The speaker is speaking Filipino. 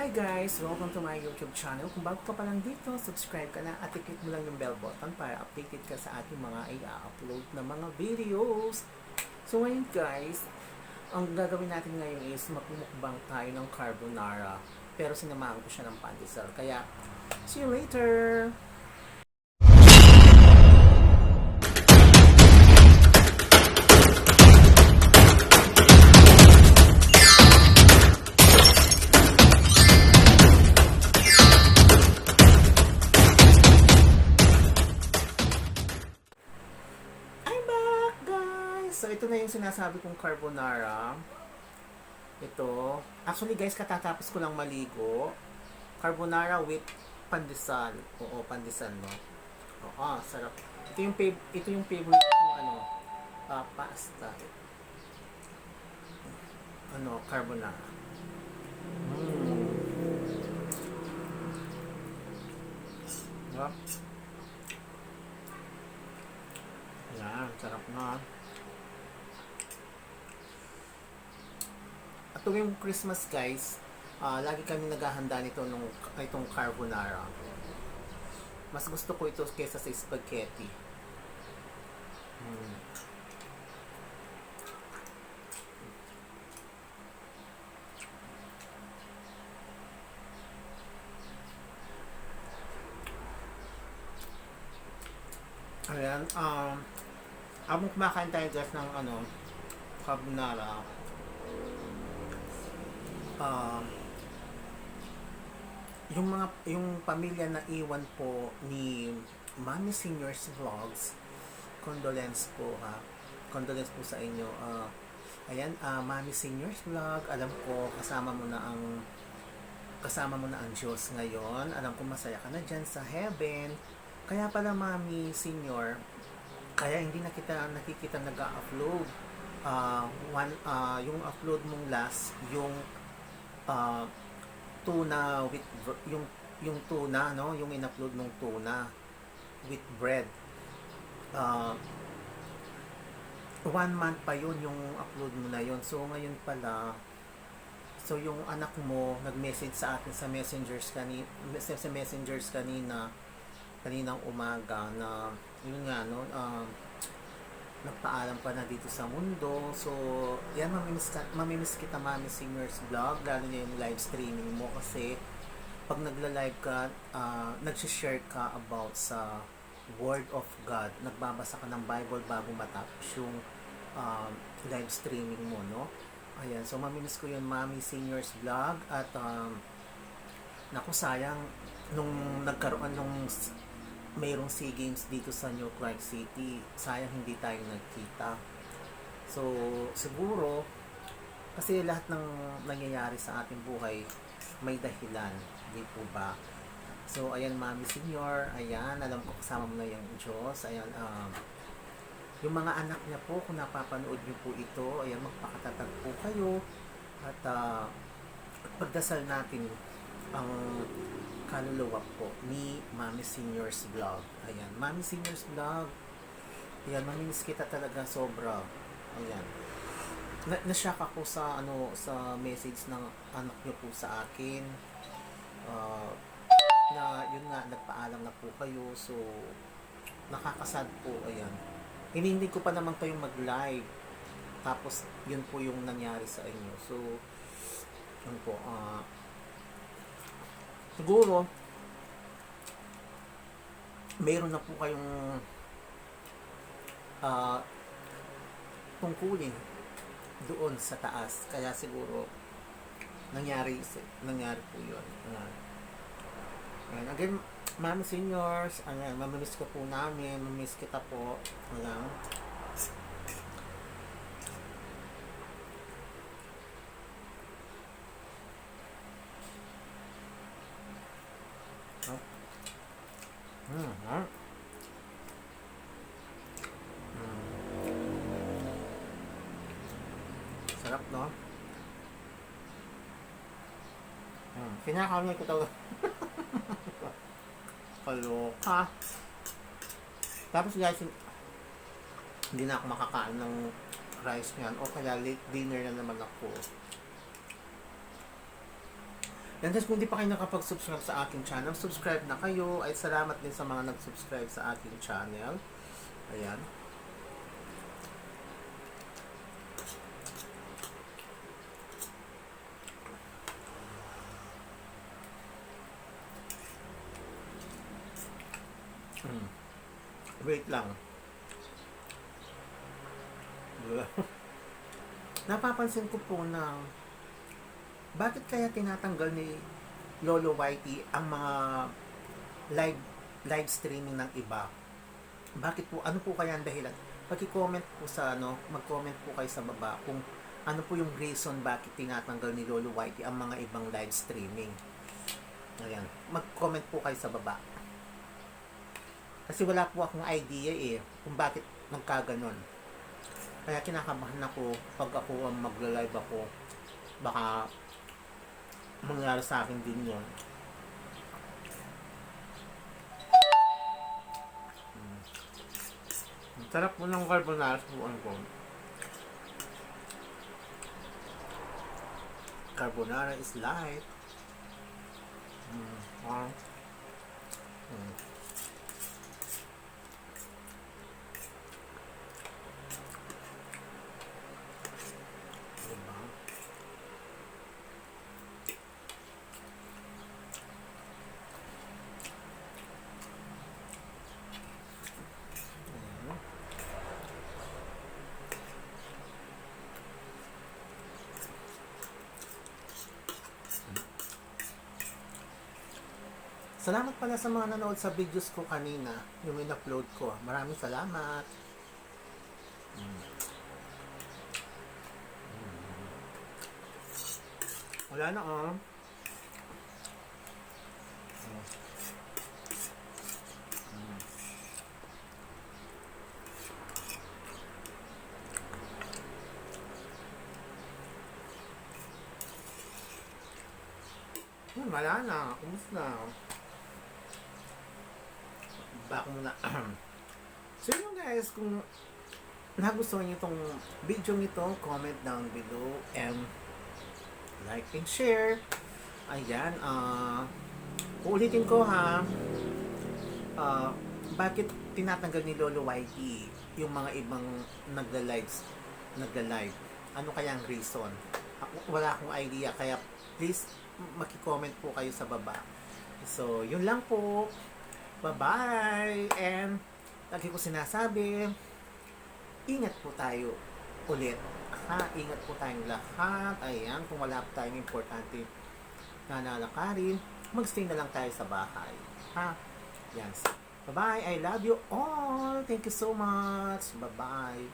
Hi guys! Welcome to my YouTube channel. Kung bago ka pa lang dito, subscribe ka na at i-click mo lang yung bell button para updated ka sa ating mga i-upload na mga videos. So ngayon guys, ang gagawin natin ngayon is magmumukbang tayo ng carbonara. Pero sinamahan ko siya ng pandesal. Kaya, see you later! I'm back guys! So ito na yung sinasabi kong carbonara. Ito. Actually guys, katatapos ko lang maligo. Carbonara with pandesal. Oo, pandesal, no? Oo, sarap. Ito yung favorite kong pasta. Carbonara. Sarap. Yan, sarap na. At tuwing Christmas guys, lagi kami naghahanda itong carbonara. Mas gusto ko ito kaysa sa spaghetti. Ayan, habang kumakain tayo guys ng carbonara, yung pamilya na iwan po ni Mami Senior's Vlogs, condolence po condolence po sa inyo. Ayan, Mami Senior's Vlog, alam ko kasama mo na ang Diyos ngayon. Alam ko masaya ka na dyan sa heaven. Kaya pala Mami Senior, kaya hindi na kita nakikita nag-upload. Yung upload mong last, yung tuna with yung tuna, no, yung in-upload mong tuna with bread. 1 month pa yun yung upload mo na yun. So ngayon pala, so yung anak mo nag-message sa akin sa messengers kaninang umaga na yun nga, no, nagpaalam pa na dito sa mundo. So yan, mamimiss kita Mami Senior's Vlog, lalo na yung live streaming mo, kasi pag nagla-live ka, nagsishare ka about sa Word of God, nagbabasa ka ng Bible bago matapos yung live streaming mo, no? Ayan, so mamimiss ko yun Mami Senior's Vlog. At naku, sayang nung nagkaroon mayroong SEA Games dito sa New Clark City, sayang hindi tayo nagkita. So siguro kasi lahat ng nangyayari sa ating buhay may dahilan, di po ba? So ayan Mami Senior, ayan, alam ko kasama mo na yung Diyos. Ayan, yung mga anak niya po, kung napapanood niyo po ito, ayan, magpakatatag po kayo. At pagdasal natin ang kaluluwa po ni Mami Senior's Vlog. Ayan, Mami Senior's Vlog. Ayan, mamimiss kita talaga sobra. Ayan. Na-shock ako sa sa message ng anak niyo po sa akin. Na yun nga, nagpaalam na po kayo. So nakakasad po. Ayan. Hindi ko pa naman kayong mag-live. Tapos yun po yung nangyari sa inyo. So yun po, siguro mayroon na po kayong tungkulin doon sa taas, kaya siguro nangyari po yun. Again, Mami Seniors, mamimiss ko po namin, mamimiss kita po. Ayan. Sarap, no? Kinakain ko talaga. Kaloka. Tapos guys, hindi na ako makakain ng rice niyan, o kaya late dinner na naman ako. Yan, guys, kung hindi pa kayo nakapag-subscribe sa aking channel, subscribe na kayo. Ay salamat din sa mga nag-subscribe sa aking channel. Ayan. Wait lang. Napapansin ko po na bakit kaya tinatanggal ni Lolo Whitey ang mga live live streaming ng iba? Bakit po? Ano po kaya ang dahilan? Paki-comment po sa mag-comment po kayo sa baba kung ano po yung reason bakit tinatanggal ni Lolo Whitey ang mga ibang live streaming. Ayan, mag-comment po kayo sa baba. Kasi wala po akong idea kung bakit nagkaganon. Kaya kinakabahan ako pag ako magla-live ako. Baka mangyari sa akin din yun. Sarap po ng carbonara po ko. Carbonara is light. Salamat pala sa mga nanood sa videos ko kanina, yung in-upload ko. Maraming salamat. Wala na wala na. Kumusta na? Back muna. So yun guys, kung nagustuhan niyo itong video nito, comment down below and like and share. Ayan, uulitin ko ha, bakit tinatanggal ni Lolo Whitey yung mga ibang nagla-live? Ano kaya ang reason? Wala akong idea, kaya please maki-comment po kayo sa baba. So, yun lang po. Bye-bye! And, lagi ko sinasabi, ingat po tayo ulit. Ingat po tayong lahat. Ayan, kung wala po tayong importante na lalakarin, magstay na lang tayo sa bahay. Yan. Bye-bye! I love you all! Thank you so much! Bye-bye!